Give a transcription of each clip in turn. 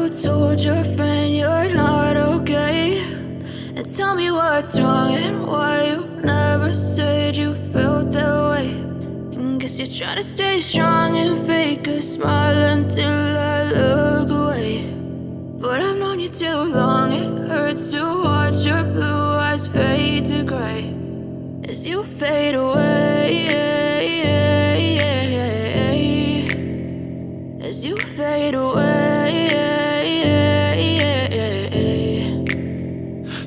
you told your friend you're not okay? And tell me what's wrong and why you never said you felt that way. And guess you're trying to stay strong and fake a smile until I look away. But I've known you too long, it hurts to watch your blue eyes fade to gray as you fade away, as you fade away.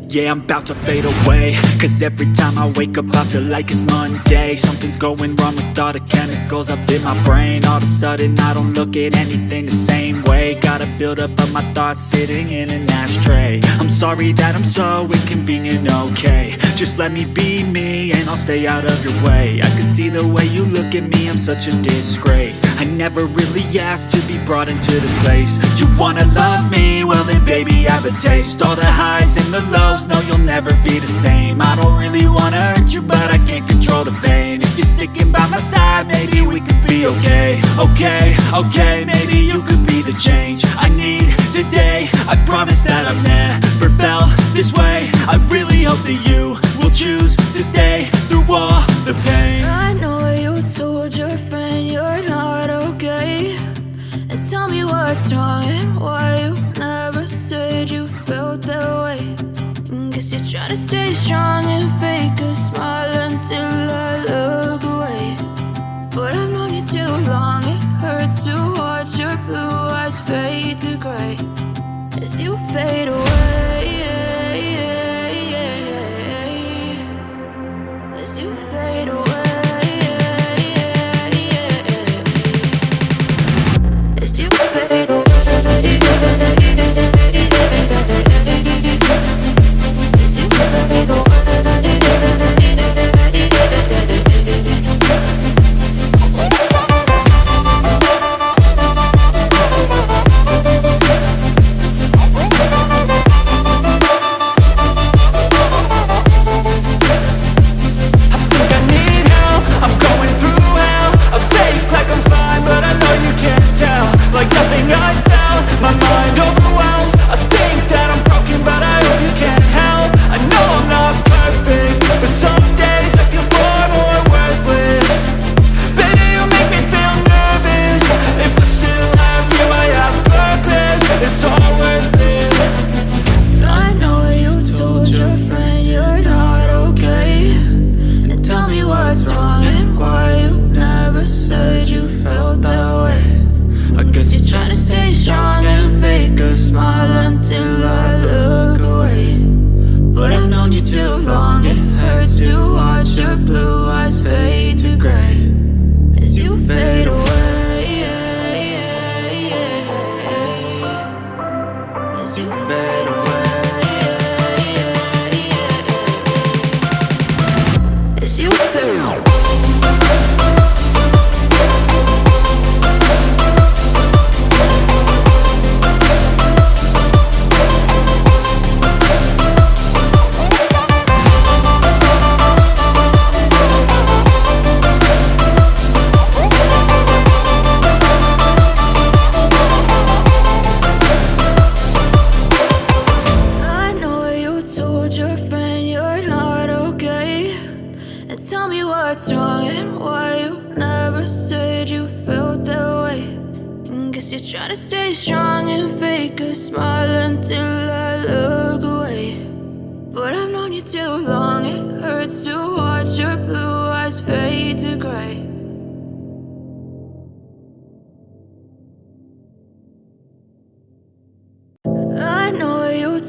Yeah, I'm about to fade away, cause every time I wake up I feel like it's Monday. Something's going wrong with all the chemicals up in my brain. All of a sudden I don't look at anything the same way. Got a buildup of my thoughts sitting in an ashtray. I'm sorry that I'm so inconvenient, okay? Just let me be me and I'll stay out of your way. I can see the way you look at me, I'm such a disgrace. I never really asked to be brought into this place. You wanna love me? Well then baby I have a taste. All the highs and the lows, no, you'll never be the same. I don't really wanna hurt you, but I can't control the pain. If you're sticking by my side, maybe we could be okay. Okay, maybe you could be the change I need today. I promise that I've never felt this way. I really hope that you will choose to stay through all the pain. I know you told your friend you're not okay. And tell me what's wrong and why you never said you felt that way. Guess you're trying to stay strong and fake a smile until I look away. But I've known you too long, it hurts to watch your blue eyes fade to gray as you fade away, as you fade away, as you fade away.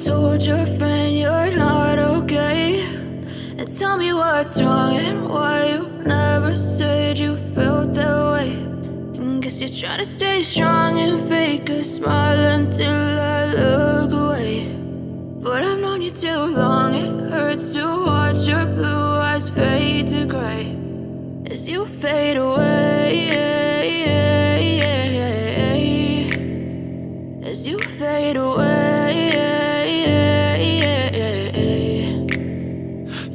Told your friend you're not okay. And tell me what's wrong and why you never said you felt that way. And guess you're trying to stay strong and fake a smile until I look away. But I've known you too long, it hurts to watch your blue eyes fade to gray as you fade away, as you fade away.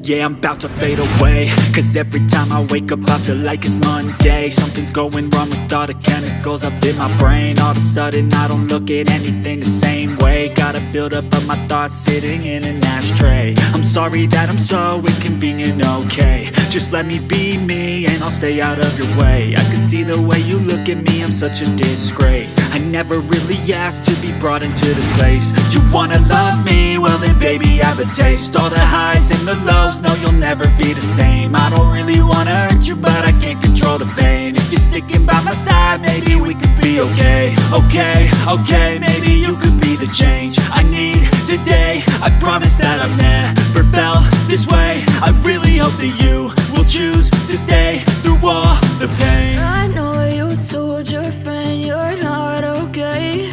Yeah, I'm about to fade away, cause every time I wake up I feel like it's Monday. Something's going wrong with all the chemicals up in my brain. All of a sudden I don't look at anything the same way. Gotta build up of my thoughts sitting in an ashtray. I'm sorry that I'm so inconvenient, okay. Just let me be me and I'll stay out of your way. I can see the way you look at me, I'm such a disgrace. I never really asked to be brought into this place. You wanna love me? Well then baby, have a taste. All the highs and the lows, no, you'll never be the same. I don't really wanna hurt you, but I can't control the pain. If you're sticking by my side, maybe we could be okay. Okay, maybe you could be the change I need today. I promise that I've never felt this way. I really hope that you will choose to stay through all the pain. I know you told your friend you're not okay,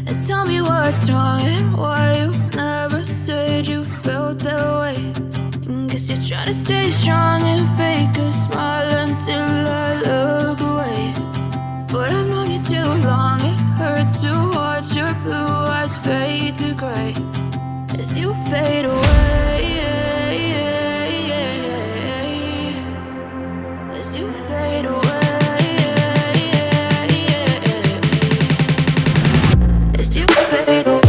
and tell me what's wrong and why you never said you felt that way. Guess you're trying to stay strong and fake a smile until I look away. But I've known you too long, it hurts to watch your blue eyes fade to gray as you fade away. As you fade away. As you fade away.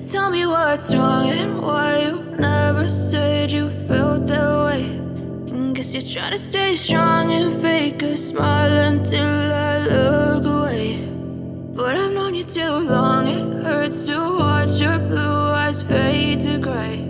Tell me what's wrong and why you never said you felt that way. Guess you're trying to stay strong and fake a smile until I look away. But I've known you too long, it hurts to watch your blue eyes fade to gray